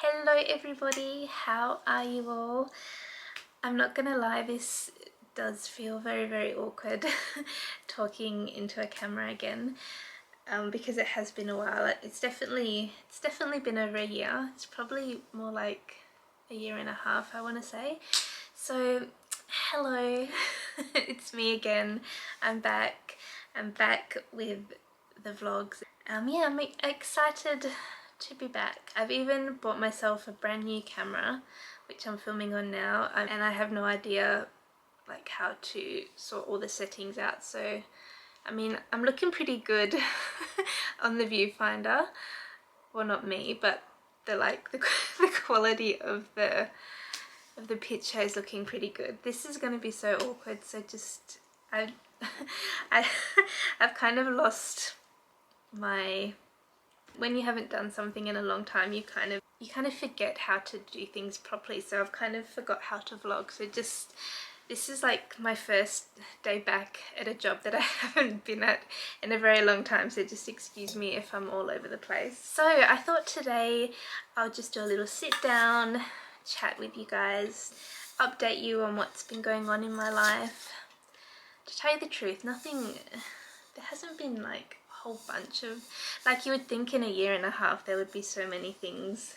Hello everybody, how are you all? I'm not gonna lie, this does feel very awkward talking into a camera again, because it has been a while. It's definitely been over a year. It's probably more like a year and a half, I want to say. So hello, it's me again. I'm back with the vlogs. Yeah, I'm excited to be back. I've even bought myself a brand new camera which I'm filming on now, and I have no idea like how to sort all the settings out. So I mean, I'm looking pretty good on the viewfinder. Well, not me, but the the quality of the picture is looking pretty good. This is going to be so awkward, so just I I've kind of lost my, when you haven't done something in a long time, you kind of forget how to do things properly. So I've kind of forgot how to vlog. So just, this is like my first day back at a job that I haven't been at in a very long time, so just excuse me if I'm all over the place. So I thought today I'll just do a little sit down chat with you guys, update you on what's been going on in my life. To tell you the truth, there hasn't been like a whole bunch of, like you would think in a year and a half there would be so many things,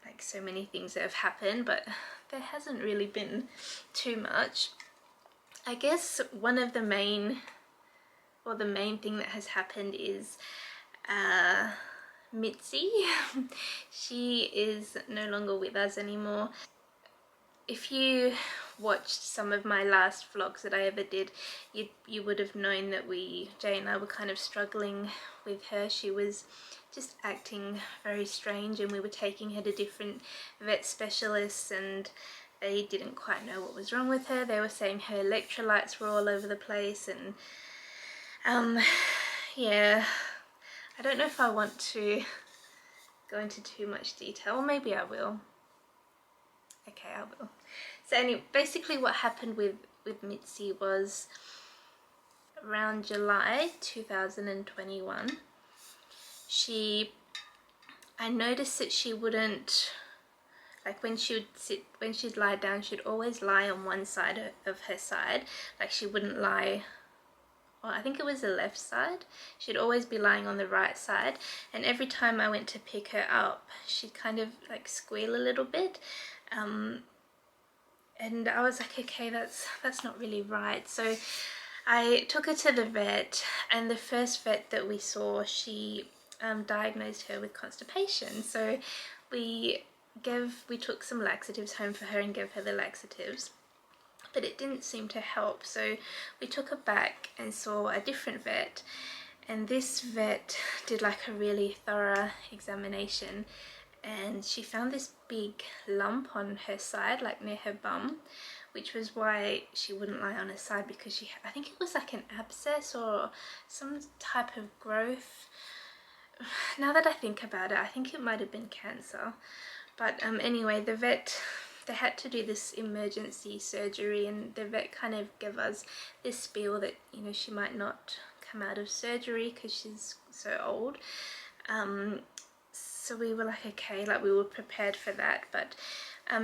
like so many things that have happened, but there hasn't really been too much. I guess one of the main, or the main thing that has happened is Mitzi. She is no longer with us anymore. If you watched some of my last vlogs that I ever did, you would have known that Jay and I were kind of struggling with her. She was just acting very strange, and we were taking her to different vet specialists and they didn't quite know what was wrong with her. They were saying her electrolytes were all over the place, and yeah, I don't know if I want to go into too much detail, or maybe I will. Okay, I will. So anyway, basically what happened with Mitzi was around July 2021, I noticed that she wouldn't, like when she'd lie down, she'd always lie on one side of her side. Like she wouldn't lie, well, I think it was the left side. She'd always be lying on the right side, and every time I went to pick her up, she'd kind of like squeal a little bit. And I was like, okay, that's not really right. So I took her to the vet, and the first vet that we saw, she diagnosed her with constipation. So we took some laxatives home for her and gave her the laxatives, but it didn't seem to help. So we took her back and saw a different vet, and this vet did like a really thorough examination, and she found this big lump on her side, like near her bum, which was why she wouldn't lie on her side, because I think it was like an abscess or some type of growth. Now that I think about it, I think it might have been cancer. But anyway, they had to do this emergency surgery, and the vet kind of gave us this spiel that, you know, she might not come out of surgery because she's so old. So we were like, okay, like we were prepared for that. But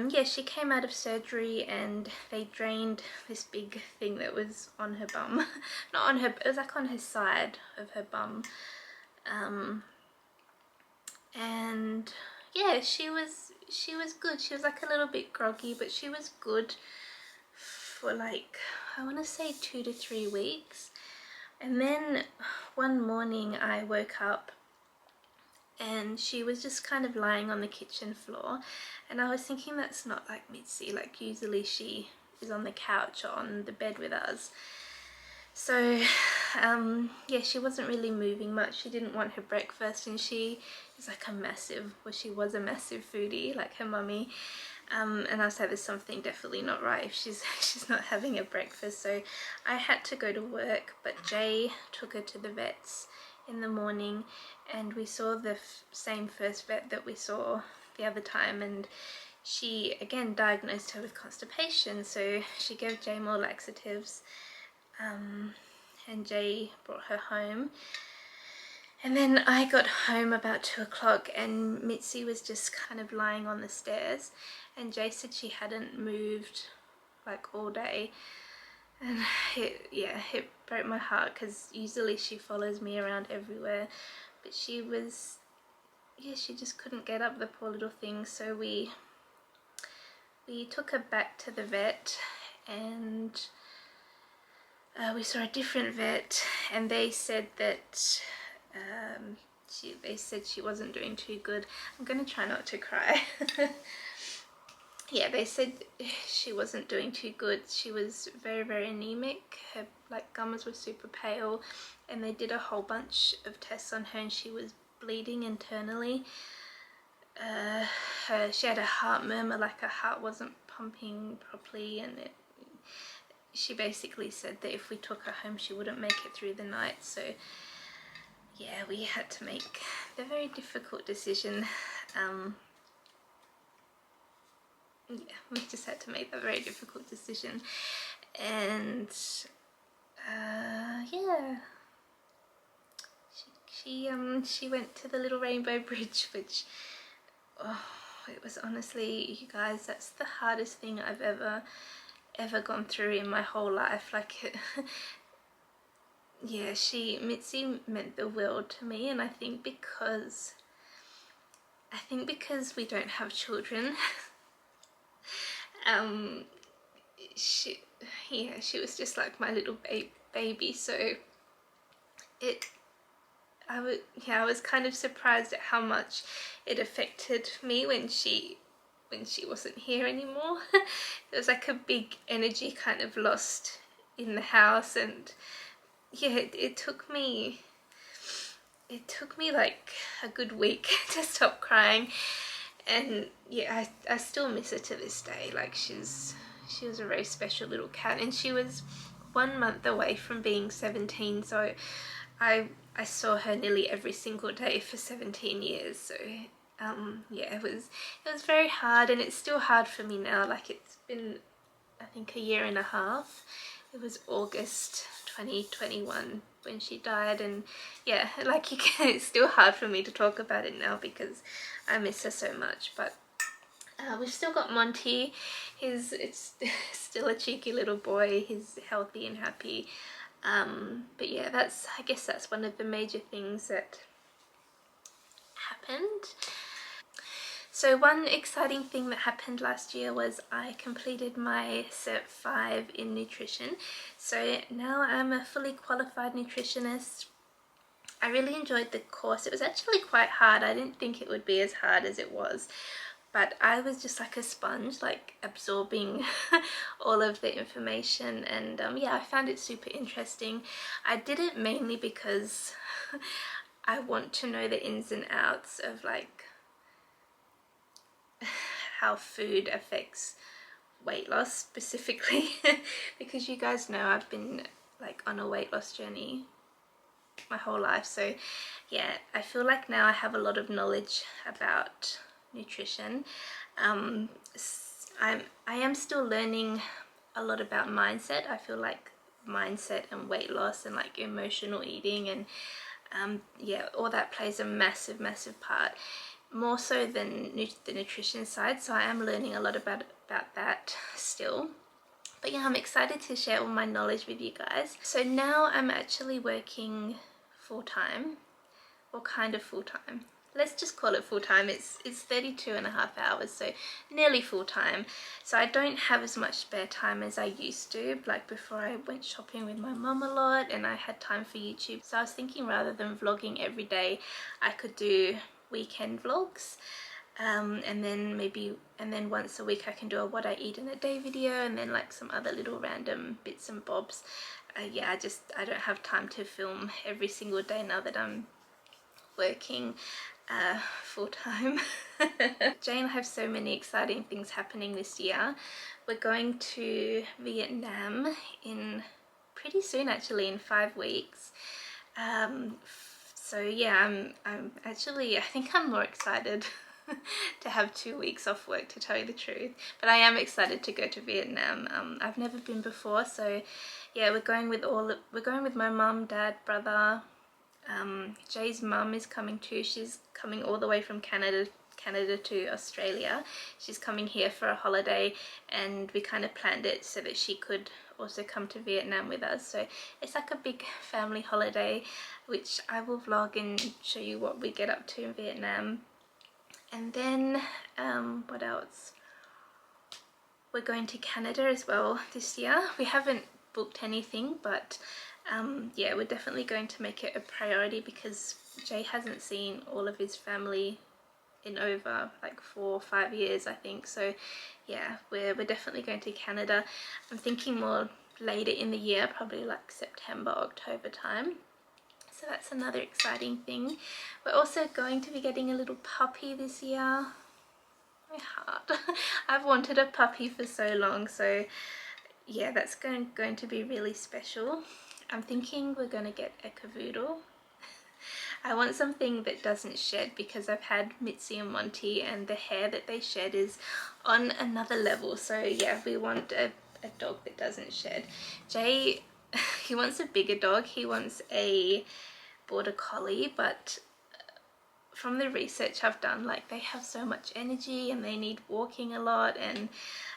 yeah, she came out of surgery and they drained this big thing that was on her bum. Not on her, it was like on her side of her bum. And yeah, she was good. She was like a little bit groggy, but she was good for like, I want to say 2 to 3 weeks. And then one morning I woke up and she was just kind of lying on the kitchen floor, and I was thinking, that's not like Mitzi, like usually she is on the couch or on the bed with us. So yeah, she wasn't really moving much. She didn't want her breakfast, and she is like she was a massive foodie like her mummy. And I was like, there's something definitely not right if she's not having a breakfast. So I had to go to work, but Jay took her to the vets in the morning, and we saw the same first vet that we saw the other time, and she again diagnosed her with constipation. So she gave Jay more laxatives, and Jay brought her home. And then I got home about 2 o'clock and Mitzi was just kind of lying on the stairs, and Jay said she hadn't moved like all day, and it broke my heart because usually she follows me around everywhere, but she was, she just couldn't get up, the poor little thing. So we took her back to the vet, and we saw a different vet, and they said that they said she wasn't doing too good. I'm gonna try not to cry. Yeah, they said she wasn't doing too good. She was very, very anemic. Her like gums were super pale, and they did a whole bunch of tests on her, and she was bleeding internally. She had a heart murmur, like her heart wasn't pumping properly, and she basically said that if we took her home she wouldn't make it through the night. So yeah, we had to make the very difficult decision. Yeah, we just had to make a very difficult decision, and yeah, she went to the Little Rainbow Bridge, which, oh, it was honestly, you guys, that's the hardest thing I've ever gone through in my whole life. Like, yeah, Mitzi meant the world to me, and I think because we don't have children, she was just like my little baby. So I was kind of surprised at how much it affected me when she wasn't here anymore. It was like a big energy kind of lost in the house, and yeah, it took me like a good week to stop crying. And yeah, I still miss her to this day. Like, she was a very special little cat, and she was 1 month away from being 17, so I saw her nearly every single day for 17 years. So yeah, it was very hard, and it's still hard for me now. Like, it's been, I think, a year and a half. It was August 2021 when she died, and yeah, like, it's still hard for me to talk about it now because I miss her so much. But we've still got Monty. It's still a cheeky little boy. He's healthy and happy. But yeah, I guess that's one of the major things that happened. So one exciting thing that happened last year was I completed my Cert 5 in nutrition. So now I'm a fully qualified nutritionist. I really enjoyed the course. It was actually quite hard. I didn't think it would be as hard as it was, but I was just like a sponge, like absorbing all of the information, and yeah, I found it super interesting. I did it mainly because I want to know the ins and outs of like how food affects weight loss specifically, because you guys know I've been like on a weight loss journey my whole life. So yeah, I feel like now I have a lot of knowledge about nutrition. I am still learning a lot about mindset. I feel like mindset and weight loss and like emotional eating and yeah, all that plays a massive part, more so than the nutrition side. So I am learning a lot about that still. But yeah, I'm excited to share all my knowledge with you guys. So now I'm actually working full-time, or kind of full-time. Let's just call it full-time. It's 32.5 hours, so nearly full-time. So I don't have as much spare time as I used to. Like, before, I went shopping with my mum a lot and I had time for YouTube. So I was thinking, rather than vlogging every day, I could do weekend vlogs. And then once a week I can do a what I eat in a day video, and then like some other little random bits and bobs. Yeah, I don't have time to film every single day now that I'm working full-time. Jay and I have so many exciting things happening this year. We're going to Vietnam in pretty soon, actually, in 5 weeks. So yeah, I'm actually, I think I'm more excited to have 2 weeks off work, to tell you the truth. But I am excited to go to Vietnam. I've never been before, so yeah, we're going with my mum, dad, brother, Jay's mum is coming too. She's coming all the way from Canada to Australia. She's coming here for a holiday, and we kind of planned it so that she could also come to Vietnam with us. So it's like a big family holiday, which I will vlog and show you what we get up to in Vietnam. And then what else? We're going to Canada as well this year. We haven't booked anything, but yeah, we're definitely going to make it a priority because Jay hasn't seen all of his family in over like 4 or 5 years, I think. So yeah, we're definitely going to Canada. I'm thinking more later in the year, probably like September, October time. So that's another exciting thing. We're also going to be getting a little puppy this year. My heart. I've wanted a puppy for so long, so yeah, that's going to be really special. I'm thinking we're going to get a cavoodle. I want something that doesn't shed because I've had Mitzi and Monty and the hair that they shed is on another level. So yeah, we want a dog that doesn't shed. Jay, he wants a bigger dog. He wants a border collie, but from the research I've done, like they have so much energy and they need walking a lot, and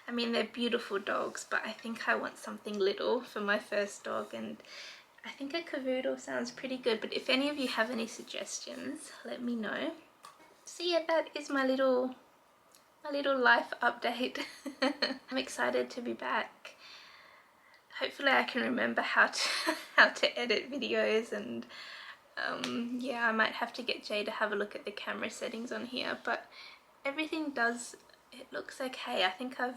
I mean they're beautiful dogs, but I think I want something little for my first dog, and I think a cavoodle sounds pretty good. But if any of you have any suggestions, let me know. So yeah, that is my little life update. I'm excited to be back. Hopefully I can remember how to edit videos, and yeah, I might have to get Jay to have a look at the camera settings on here, but everything it looks okay. I think I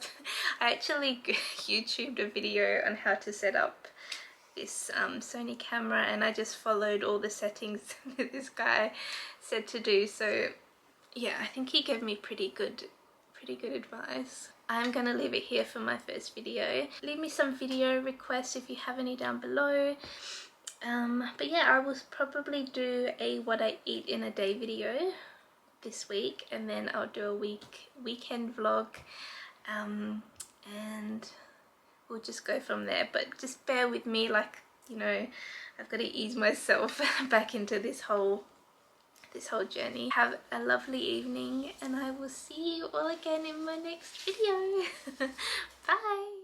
actually YouTubed a video on how to set up this Sony camera, and I just followed all the settings that this guy said to do. So yeah, I think he gave me pretty good advice. I'm gonna leave it here for my first video. Leave me some video requests if you have any down below. But yeah, I will probably do a what I eat in a day video this week, and then I'll do a weekend vlog, and we'll just go from there. But just bear with me, like, you know, I've got to ease myself back into this whole journey. Have a lovely evening, and I will see you all again in my next video. Bye.